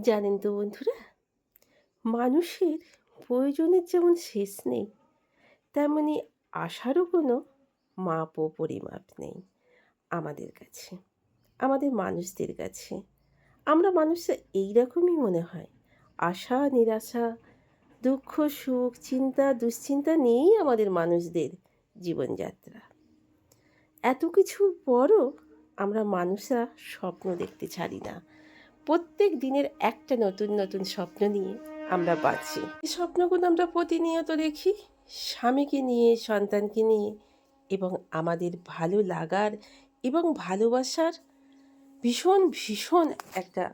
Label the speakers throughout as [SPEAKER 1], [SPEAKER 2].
[SPEAKER 1] জানেন তো বন্ধুরা, মানুষের প্রয়োজনের যেমন শেষ নেই, তেমনি আশারও কোনো মাপ ও পরিমাপ নেই আমাদের কাছে, আমাদের মানুষদের কাছে। আমরা মানুষরা এইরকমই মনে হয়। আশা নিরাশা, দুঃখ সুখ, চিন্তা দুশ্চিন্তা নিয়েই আমাদের মানুষদের জীবনযাত্রা। এত কিছুর পরও আমরা মানুষরা স্বপ্ন দেখতে ছাড়ি না। প্রত্যেক দিনের একটা নতুন নতুন স্বপ্ন নিয়ে আমরা বাঁচি। এই স্বপ্নগুলো আমরা প্রতিনিয়ত দেখি, স্বামীকে নিয়ে, সন্তানকে নিয়ে, এবং আমাদের ভালো লাগার এবং ভালোবাসার ভীষণ ভীষণ একটা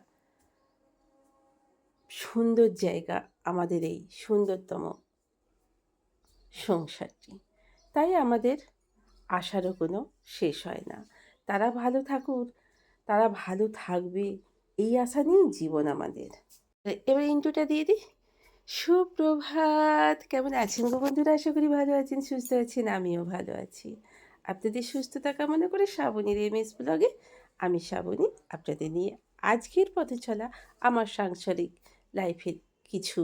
[SPEAKER 1] সুন্দর জায়গা আমাদের এই সুন্দরতম সংসারটি। তাই আমাদের আশারও কোনো শেষ হয় না। তারা ভালো থাকুক, তারা ভালো থাকবে, এই আশা নিয়েই জীবন আমাদের। এবার ইন্ট্রোটা দিয়ে দিই। সুপ্রভাত, কেমন আছেন গো বন্ধুরা? আশা করি ভালো আছেন, সুস্থ আছেন। আমিও ভালো আছি। আপনাদের সুস্থতা কামনা করে শ্রাবণীর এমএস ব্লগে আমি শ্রাবণী আপনাদের নিয়ে আজকের পথে চলা আমার সাংসারিক লাইফের কিছু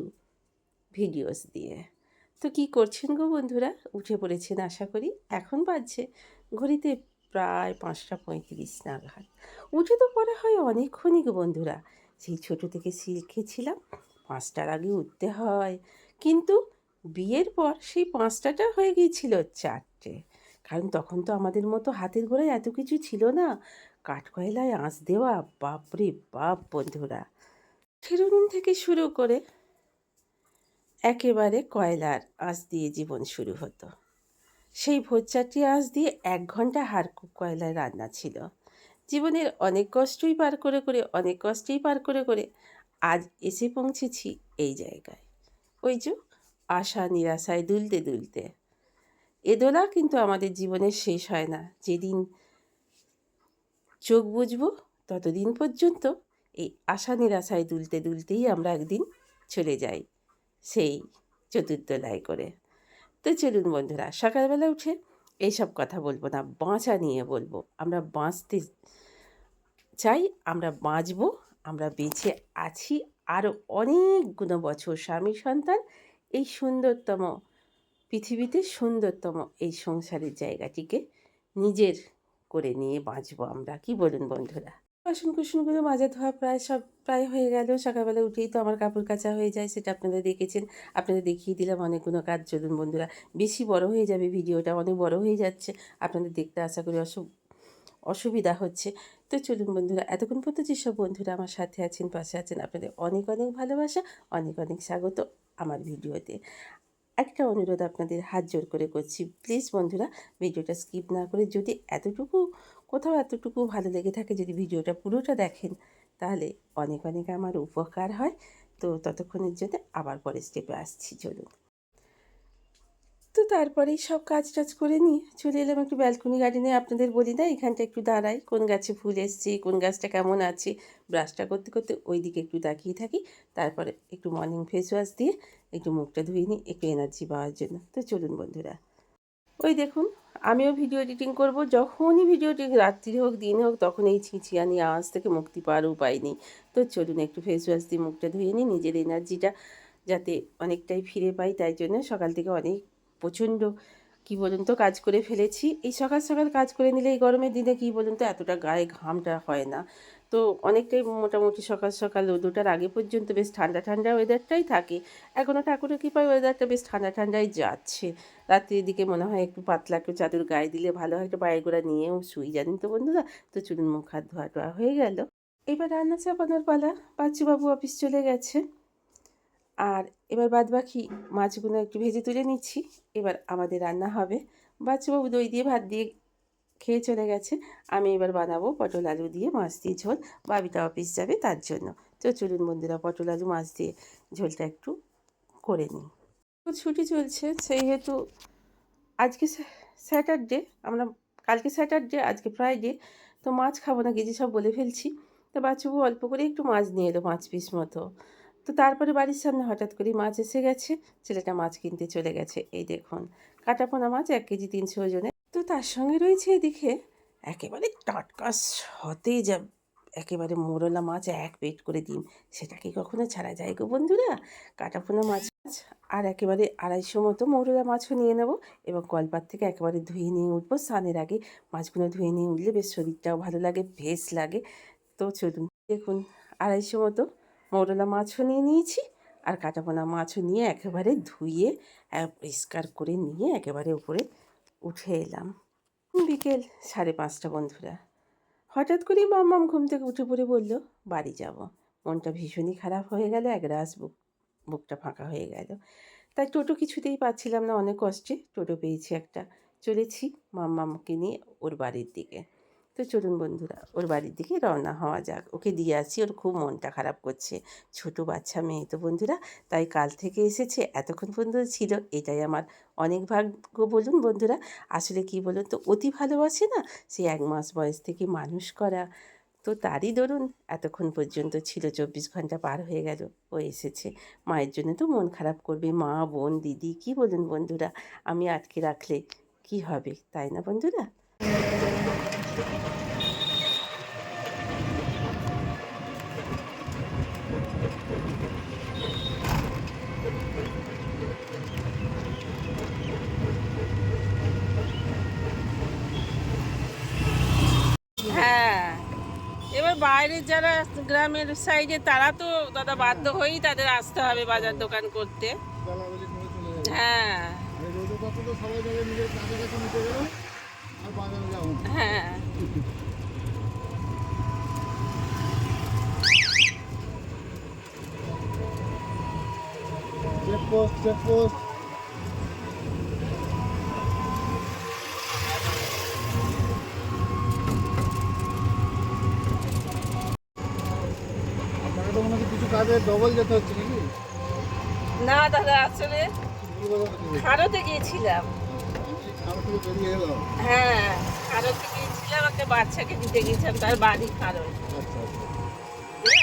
[SPEAKER 1] ভিডিওস দিয়ে। তো কী করছেন গো বন্ধুরা? উঠে পড়েছেন আশা করি। এখন বাজছে ঘড়িতে প্রায় 5:35 নাগাদ। উঠে তো পড়া হয় অনেকক্ষণই গো বন্ধুরা। সেই ছোটো থেকে শিখেছিলাম 5টার আগে উঠতে হয়, কিন্তু বিয়ের পর সেই 5টাটা হয়ে গিয়েছিল 4টে। কারণ তখন তো আমাদের মতো হাতের গোড়ায় এত কিছু ছিল না। কাঠকয়লায় আঁচ দেওয়া, বাপরে বাপ বন্ধুরা! ফেরুন থেকে শুরু করে একেবারে কয়লার আঁচ দিয়ে জীবন শুরু হতো। সেই ভোর 4টে আঁচ দিয়ে 1 ঘন্টা হাড়কুপ কয়লায় রান্না ছিল। জীবনের অনেক কষ্টই পার করে করে, অনেক কষ্টেই পার করে করে আজ এসে পৌঁছেছি এই জায়গায়। ওই যে আশা নিরাশায় দুলতে দুলতে। এ দোলা কিন্তু আমাদের জীবনের শেষ হয় না। যেদিন চোখ বুজবো ততদিন পর্যন্ত এই আশা নিরাশায় দুলতে দুলতেই আমরা একদিন চলে যাই সেই চতুর্দোলায় করে। তো চলুন বন্ধুরা, সকালবেলা উঠে এইসব কথা বলবো না, বাঁচা নিয়ে বলবো। আমরা বাঁচতে চাই, আমরা বাঁচবো, আমরা বেঁচে আছি আরও অনেকগুলো বছর স্বামী সন্তান এই সুন্দরতম পৃথিবীতে, সুন্দরতম এই সংসারের জায়গাটিকে নিজের করে নিয়ে বাঁচবো আমরা। কি বলুন বন্ধুরা? বাসন কুসনগুলো মাজা ধোয়া প্রায় হয়ে গেল। সকালবেলা উঠেই তো আমার কাপড় কাচা হয়ে যায়, সেটা আপনারা দেখেছেন। আপনাদের দেখিয়ে দিলাম অনেকগুলো কাজ। চলুন বন্ধুরা, বেশি বড় হয়ে যাবে ভিডিওটা, অনেক বড় হয়ে যাচ্ছে, আপনাদের দেখতে আশা করি অসুবিধা হচ্ছে। তো চলুন বন্ধুরা, এতক্ষণ পর্যন্ত যেসব বন্ধুরা আমার সাথে আছেন, পাশে আছেন, আপনাদের অনেক অনেক ভালোবাসা, অনেক অনেক স্বাগত আমার ভিডিওতে। একটা অনুরোধ আপনাদের হাত জোর করে করছি, প্লিজ বন্ধুরা ভিডিওটা স্কিপ না করে, যদি কোথাও এতটুকু ভালো লেগে থাকে, যদি ভিডিওটা পুরোটা দেখেন, তাহলে অনেক অনেক আমার উপকার হয়। তো ততক্ষণের জন্য আবার পরের স্টেপে আসছি, চলুন। তো তারপরেই সব কাজ টাজ করে নিয়ে চলে এলাম একটু ব্যালকনি গার্ডেনে। আপনাদের বলি না, এখানটা একটু দাঁড়াই, কোন গাছে ফুল এসছে, কোন গাছটা কেমন আছে, ব্রাশটা করতে করতে ওই দিকে একটু তাকিয়ে থাকি। তারপরে একটু মর্নিং ফেস ওয়াশ দিয়ে একটু মুখটা ধুয়ে নিই, একটু এনার্জি পাওয়ার জন্য। তো চলুন বন্ধুরা, ওই দেখুন, আমিও ভিডিও এডিটিং করব। যখনই ভিডিও এডিটিং, রাত্রি হোক দিন হোক, তখন এই ছিঁচিয়ানি আওয়াজ থেকে মুক্তি পাওয়ার উপায় নেই। তো চলুন একটু ফেস ওয়াশ দিয়ে মুখটা ধুয়ে নিই, নিজের এনার্জিটা যাতে অনেকটাই ফিরে পাই। তাই জন্য সকাল থেকে অনেক প্রচণ্ড কী বলুন তো কাজ করে ফেলেছি। এই সকাল সকাল কাজ করে নিলে এই গরমের দিনে কী বলুন তো এতটা গায়ে ঘামটা হয় না। তো অনেকটাই মোটামুটি সকাল সকাল রোদ আগে পর্যন্ত বেশ ঠান্ডা ঠান্ডা ওয়েদারটাই থাকে। এখনও ঠাকুরের কৃপায় ওয়েদারটা বেশ ঠান্ডা ঠান্ডাই যাচ্ছে। রাত্রির দিকে মনে হয় একটু পাতলা একটু চাদর গায়ে দিলে ভালো হয়, একটু পায়ের গোড়া নিয়েও শুই, জানেন তো বন্ধুরা। তো চলুন, মুখ হাত ধোয়া টোয়া হয়ে গেল, এবার রান্না চাপানোর পালা। বাচ্চুবাবু অফিস চলে গেছে, আর এবার বাদবাকি মাছগুলো একটু ভেজে তুলে নিচ্ছি। এবার আমাদের রান্না হবে। বাচ্চুবাবু দই দিয়ে ভাত দিয়ে খেয়ে চলে গেছে। আমি এবার বানাবো পটল আলু দিয়ে মাছ দিয়ে ঝোল। বাবিটা অফিস যাবে তার জন্য। তো চলুন বন্ধুরা, পটল আলু মাছ দিয়ে ঝোলটা একটু করে নিই। ছুটি চলছে, সেহেতু আজকে স্যাটারডে, আমরা কালকে স্যাটারডে, আজকে ফ্রাইডে, তো মাছ খাবো না গেজি সব বলে ফেলছি। তো বাচ্চাবু অল্প করে একটু মাছ নিয়ে এলো, 5 পিস মতো। তো তারপরে বাড়ির সামনে হঠাৎ করেই মাছ এসে গেছে, ছেলেটা মাছ কিনতে চলে গেছে। এই দেখুন, কাটাপোনা মাছ 1 কেজি 300 ওজনে। তো তার সঙ্গে রয়েছে এদিকে একেবারে টাটকা সতেজ একেবারে মোরলা মাছ এক পেট করে ডিম, সেটা কি কখনো ছাড়া যায় গো বন্ধুরা? কাটাপোনা মাছ আর একেবারে 250 মতো মৌরলা মাছও নিয়ে নেব এবং কলপাত থেকে একেবারে ধুয়ে নিয়ে উঠবো। স্নানের আগে মাছগুলো ধুয়ে নিয়ে উঠলে বেশ শরীরটাও ভালো লাগে, বেশ লাগে। তো চলুন দেখুন, 250 মতো মৌরলা মাছও নিয়ে নিয়েছি আর কাটাপোনা মাছও নিয়ে একেবারে ধুয়ে পরিষ্কার করে নিয়ে একেবারে উপরে উঠে এলাম। বিকেল 5:30 বন্ধুরা। হঠাৎ করেই মাম্মাম ঘুম থেকে উঠে পড়ে বলল, বাড়ি যাব। মনটা ভীষণই খারাপ হয়ে গেল, একরাশ বুকটা ফাঁকা হয়ে গেল। তাই টোটো কিছুতেই পাচ্ছিলাম না, অনেক কষ্টে টোটো পেয়েছি একটা। চলেছি মাম্মামকে নিয়ে ওর বাড়ির দিকে। তো চলুন বন্ধুরা, ওর বাড়ির দিকে রওনা হওয়া যাক। ওকে দিয়ে আসি, ওর খুব মনটা খারাপ করছে। ছোট বাচ্চা মেয়ে তো বন্ধুরা, তাই কাল থেকে এসেছে, এতক্ষণ পর্যন্ত ছিল, এটাই আমার অনেক ভাগ্য বলুন বন্ধুরা। আসলে কি বলুন তো, অতি ভালোবাসে না, সেই 1 মাস বয়স থেকে মানুষ করা, তো তারই দরুন এতক্ষণ পর্যন্ত ছিল, 24 ঘন্টা পার হয়ে গেল, ও এসেছে। মায়ের জন্য তো মন খারাপ করবে, মা, বোন, দিদি, কি বলুন বন্ধুরা, আমি আটকে রাখলে কি হবে, তাই না বন্ধুরা? হ্যাঁ, এবার বাইরের যারা গ্রামের সাইডে তারা তো দাদা বাধ্য হয়েই তাদের আসতে হবে বাজার দোকান করতে। হ্যাঁ হ্যাঁ,
[SPEAKER 2] আপনাকে তো মনে হচ্ছে কিছু কাজে ডবল যেতে হচ্ছে নাকি?
[SPEAKER 1] না দাদা, আসলে খারতে গিয়েছিলাম।
[SPEAKER 2] আমি খাওয়া থেকে বেরিয়ে এলাম।
[SPEAKER 1] হ্যাঁ, খারতে গিয়েছিলাম, একটা বাচ্চাকে দিতে গিয়েছিলাম, তার বাড়ি খারত।
[SPEAKER 2] আচ্ছা আচ্ছা।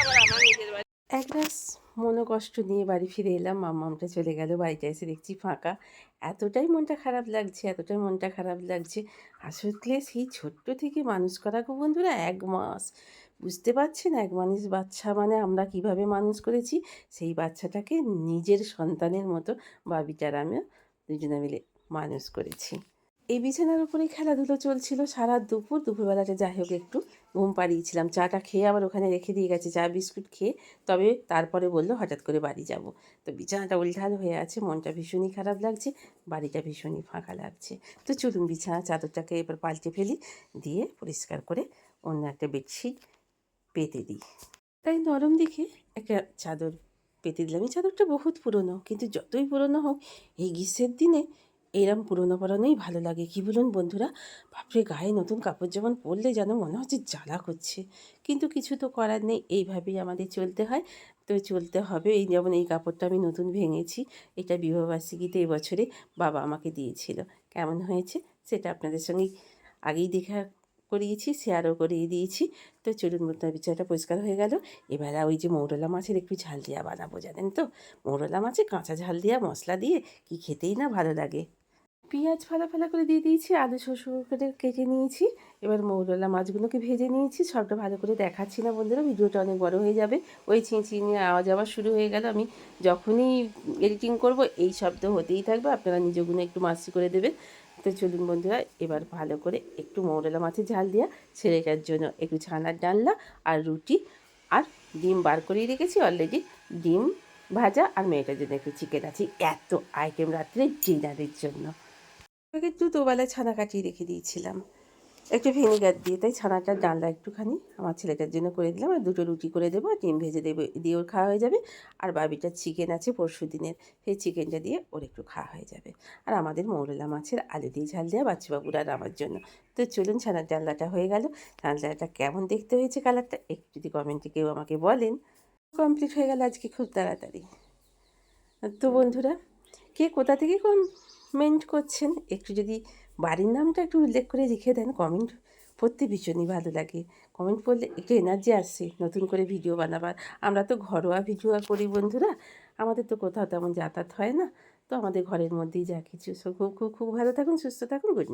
[SPEAKER 1] আবার আমার নিজের বাড়ি এক রাস মনোকষ্ট নিয়ে বাড়ি ফিরে এলাম। মাম্মামটা চলে গেল, বাড়িটা এসে দেখছি ফাঁকা। এতটাই মনটা খারাপ লাগছে, এতটাই মনটা খারাপ লাগছে। আসলে সেই ছোট্ট থেকে মানুষ করা গো বন্ধুরা, 1 মাস, বুঝতে পারছেন? 1 মাস বাচ্চা মানে আমরা কিভাবে মানুষ করেছি, সেই বাচ্চাটাকে নিজের সন্তানের মতো বাবিটার আমিও দুজনে মিলে মানুষ করেছি। এই বিছানার উপরেই খেলাধুলো চলছিল সারা দুপুর। দুপুরবেলাটা যাই হোক একটু ঘুম পাড়িয়েছিলাম। চাটা খেয়ে আবার ওখানে রেখে দিয়ে গেছে, চা বিস্কুট খেয়ে। তবে তারপরে বলল হঠাৎ করে বাড়ি যাব। তো বিছানাটা উলঢাল হয়ে আছে, মনটা ভীষণই খারাপ লাগছে, বাড়িটা ভীষণই ফাঁকা লাগছে। তো চলুন বিছানা চাদরটাকে এবার পাল্টে ফেলি, দিয়ে পরিষ্কার করে অন্য একটা বেডশিট পেতে দিই। তাই নরম দেখে একটা চাদর পেতে দিলাম। এই চাদরটা বহুত পুরনো, কিন্তু যতই পুরনো হোক এই গ্রীষ্মের দিনে এরম পুরনো পরানোই ভালো লাগে, কি বলুন বন্ধুরা? বাপরে, গায়ে নতুন কাপড় যেমন পরলে যেন মনে হচ্ছে জ্বালা করছে, কিন্তু কিছু তো করার নেই, এইভাবেই আমাদের চলতে হয়। তো চলতে হবে। এই যেমন এই কাপড়টা আমি নতুন ভেঙেছি, এটা বিবাহবার্ষিকীতে এবছরে বাবা আমাকে দিয়েছিল। কেমন হয়েছে সেটা আপনাদের সঙ্গে আগেই দেখা করিয়েছি, শেয়ারও করিয়ে দিয়েছি। তো চলুন বন্ধুরা, বিছানাটা পরিষ্কার হয়ে গেল। এবার ওই যে মৌরলা মাছের একটু ঝাল দিয়া বানাবো, জানেন তো? মৌরলা মাছে কাঁচা ঝাল দিয়া মশলা দিয়ে কি খেতেই না ভালো লাগে। পেঁয়াজ ফালা ফালা করে দিয়ে দিয়েছি, আলু শস্য করে কেটে নিয়েছি। এবার মৌরলা মাছগুলোকে ভেজে নিয়েছি। সবটা ভালো করে দেখাচ্ছি না বন্ধুরা, ভিডিওটা অনেক বড় হয়ে যাবে। ওই চিঁচিয়ে আওয়াজ আবার শুরু হয়ে গেল। আমি যখনই এডিটিং করব এই শব্দ হতেই থাকবে, আপনারা নিজেগুলো একটু মাস্তি করে দেবেন। তো চলুন বন্ধুরা, এবার ভালো করে একটু মৌরলা মাছের ঝাল দেওয়া, ছেলেটার জন্য একটু ছানার ডালনা আর রুটি আর ডিম বার করেই রেখেছি অলরেডি, ডিম ভাজা, আর মেয়েটার জন্য একটু চিকেন আছে। এত আইটেম রাত্রে ডিনারের জন্য। আগে একটু দুবেলায় ছানা কাটিয়ে রেখে দিয়েছিলাম একটু ভিনেগার দিয়ে, তাই ছানাটার ডালনা একটুখানি আমার ছেলেটার জন্য করে দিলাম, আর দুটো রুটি করে দেবো, আর ডিম ভেজে দেবো, দিয়ে ওর খাওয়া হয়ে যাবে। আর বাবিটার চিকেন আছে পরশু দিনের, সেই চিকেনটা দিয়ে ওর একটু খাওয়া হয়ে যাবে। আর আমাদের মৌরলা মাছের আলু দিয়ে ঝাল দেওয়া বাচ্চাবাবুর আর আমার জন্য। তো চলুন, ছানার ডালনাটা হয়ে গেল। ছানার ডালনাটা কেমন দেখতে হয়েছে, কালারটা একটু যদি কমেন্টে কেউ আমাকে বলেন। কমপ্লিট হয়ে গেল আজকে খুব তাড়াতাড়ি। তো বন্ধুরা, কে কোথা থেকে কমেন্ট করছেন, একটু যদি বাড়ির নামটা একটু উল্লেখ করে লিখে দেন, কমেন্ট পড়তে ভীষণই ভালো লাগে। কমেন্ট পড়লে একটু এনার্জি আসছে নতুন করে ভিডিও বানাবার। আমরা তো ঘরোয়া ভিডিও করি বন্ধুরা, আমাদের তো কোথাও তেমন যাতায়াত হয় না, তো আমাদের ঘরের মধ্যেই যা কিছু। সো খুব খুব খুব ভালো থাকুন, সুস্থ থাকুন, গুড নাইট।